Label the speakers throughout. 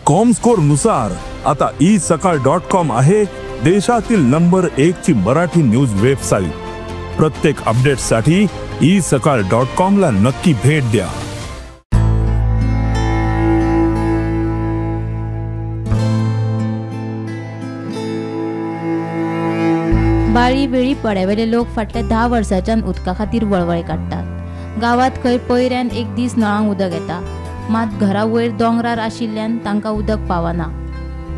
Speaker 1: Comscore नुसार आता isakal.com आहे देशातील नंबर 1 ची मराठी न्यूज वेबसाईट। प्रत्येक अपडेटसाठी isakal.com ला नक्की भेट द्या।
Speaker 2: बाळी वेळी पड्यावेले लोक फाटल्या 10 वर्षांच्यान उदका खातीर वळवळे काडटात। गावात खंय पयऱ्यान एक दीस नळांक उदक येता, मात घरा वयर दोंगरार आशिल्ल्यान तांकां उदक पावना।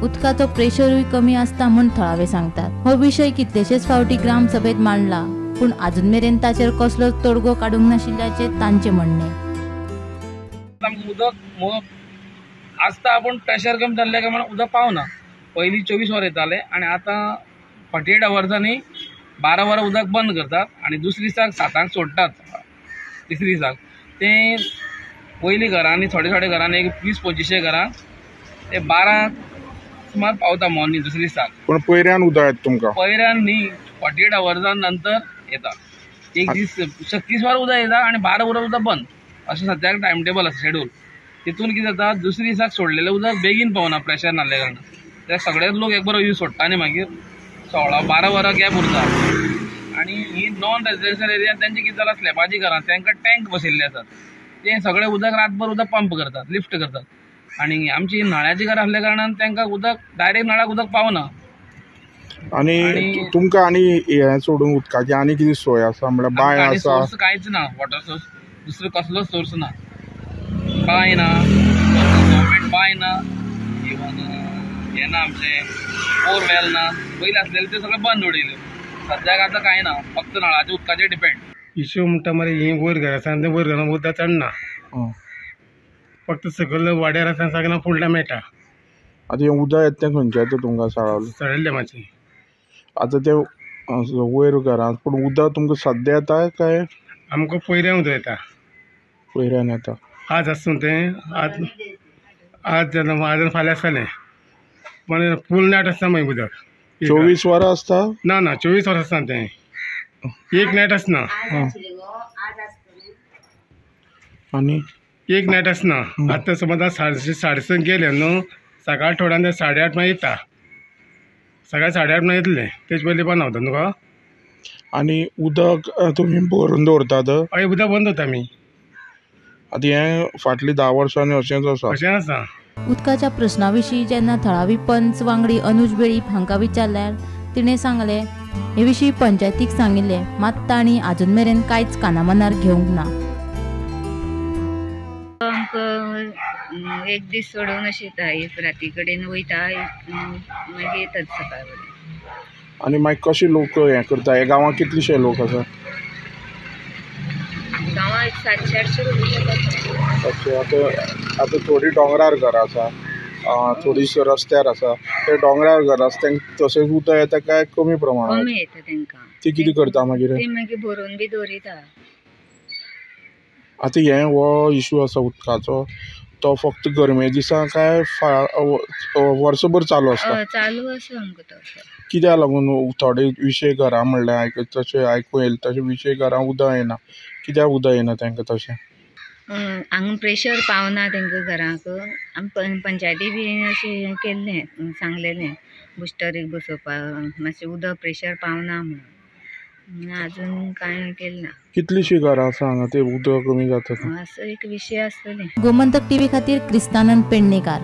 Speaker 2: उदकाचो प्रेशरूय कमी आसता म्हूण थळावे सांगतात। हो विशय कितलेशेच फावटी ग्रामसभेत मांडला, पूण अजून मेरेन ताचेर कसलोच तोडगो काडूंक नाशिल्ल्याचे तांचे म्हणणे।
Speaker 3: उदक आसता पण प्रेशर कमी जाल्ल्या कारणान उदक पावना। पयलीं 24 वर येताले आणि आता 48 वर्सांनी 12 वरां उदक बंद करतात आणि दुसऱ्या दिसाक 7 सोडटात। तिसऱ्या दिसाक ते पयलीं घरांनी थोडे घरांनी एक 20-25 घरां ते 12 सुमार पावता मॉर्निंग दुसऱ्या दिसाक।
Speaker 4: पण पयऱ्यान उदक येता तुमकां? पयऱ्यान
Speaker 3: न्ही, 48 वर्सां नंतर येता। एक दीस 36 वर उदक येता आणि 12 वरां उदक बंद, अशें सद्याक टायम टेबल आसा, शेड्यूल। तितून कितें जाता, दुसऱ्या दिसाक सोडलेलें उदक बेगीन पावना प्रेशर नासल्या कारणान। ते सगळेच लोक एक बरो यूज सोडटा आनी मागीर 16-12 वरां गॅप उरता। आणि ही नॉन रेजिडेन्शियल एरिया त्यांची कितें जालां, स्लॅबाची घरां, तांकां टँक बसयल्ले आसात। ते सगळे उदक रातभर उदक पंप करतात, लिफ्ट करतात। आणि आमची नळ्याची घरां असल्या कारणान तांकां उदक डायरेक्ट नळाक उदक पावना।
Speaker 4: आणि तुमकां आनी हे सोडून उदकाची आनी कितें सोय आसा? म्हळ्यार बांय आसा?
Speaker 3: सोर्स कांयच ना, वॉटर सोर्स दुसरो कसलोच सोर्स ना। बांय ना, गव्हर्मेंट बांय ना, इवन हे ना आमचे बोरवेल ना। पयलीं आसलेले ते सगळे बंद उडयले। सद्याक आतां कांय ना, फक्त नळाच्या उदकाचेर डिपेंड।
Speaker 5: इश्यू म्हणटा मरे ही वयर घर आसा आनी वयर घरान उदक चडना, फक्त सकयल वाड्यार आसा सगळ्यांक फुडल्या मेळटा।
Speaker 4: आतां हें उदक येता तें खंयचें येता तुमकां?
Speaker 5: सळयल्लें मातशें।
Speaker 4: आतां ते वयर घरांत पूण उदक तुमकां सद्या येता काय?
Speaker 5: आमकां पयऱ्यान उदक येता।
Speaker 4: पयऱ्यान येता।
Speaker 5: आज आसूं तें आज फाल्यां आसतलें, पण फूल नायट आसता मागीर उदक।
Speaker 4: 24 वरां आसता?
Speaker 5: ना 24 वर आसता तें, एक नायट आसना।
Speaker 4: आनी
Speaker 5: एक नायट आसना। आतां समज 6:30 गेले न्हू, सकाळ थोड्यान 8:30 मागीर येता। सकाळी 8:30 मागीर येतले, तेजे पयलीं बंद जाता न्हू।
Speaker 4: आनी उदक तुमी भरून दवरतात?
Speaker 5: हय, उदक बंद दवरता आमी।
Speaker 4: आतां हें फाटलीं 10 वर्सांनी अशेंच आसा?
Speaker 5: अशें आसा।
Speaker 2: उदकाच्या प्रश्नाविशीं जेन्ना थळावी पंच वांगडी अनुज वेळीप हांकां विचारल्यार तिणें सांगलें हे विशीं पंचायतीक सांगिल्लें, मात तांणी आजून मेरेन कांयच कानामनार घेवंक ना।
Speaker 6: आमकां एक दीस सोडून अशें येता, एक राती कडेन वयता मागीर येतात सकाळ कडेन।
Speaker 4: आनी मागीर कशे लोक हें करता? हे गांवांत कितलेशे लोक आसा?
Speaker 6: गांवांत 700-800 लोक येतात।
Speaker 4: आतां थोडी दोंगरार घरां आसा, थोडी रस्त्यार आसा, ते दोंगरार घरां आसा तांकां तशेंच उदक येता काय कमी प्रमाणांत?
Speaker 6: कमी येता तांकां।
Speaker 4: ती कितें करता मागीर?
Speaker 6: ती मागीर भरून बी दवरिता।
Speaker 4: आतां हें हो इशू आसा उदकाचो, तो फक्त गरमे दिसा काय वर्सभर चालू आसता?
Speaker 6: चालू आसा आमकां तो।
Speaker 4: कित्याक लागून थोडे विशय घरां म्हणल्यार तशें आयकूं येयलें, तशें विशय घरां उदक येना? कित्याक उदक येना तांकां तशें?
Speaker 6: हांगा प्रेशर पावना तांकां घराक। आमी पंचायती बी अशें केल्लें, सांगलेलें बुस्टर एक बसोवपाक, मातशें उदक प्रेशर पावना म्हणून। आजून कांय केलें ना।
Speaker 4: कितलीशीं घरां आसा हांगा ते उदक कमी जाता?
Speaker 6: असो एक विशय आसतलें।
Speaker 2: गोमंतक टीव्ही खातीर क्रिस्तानंद पेडणेकार।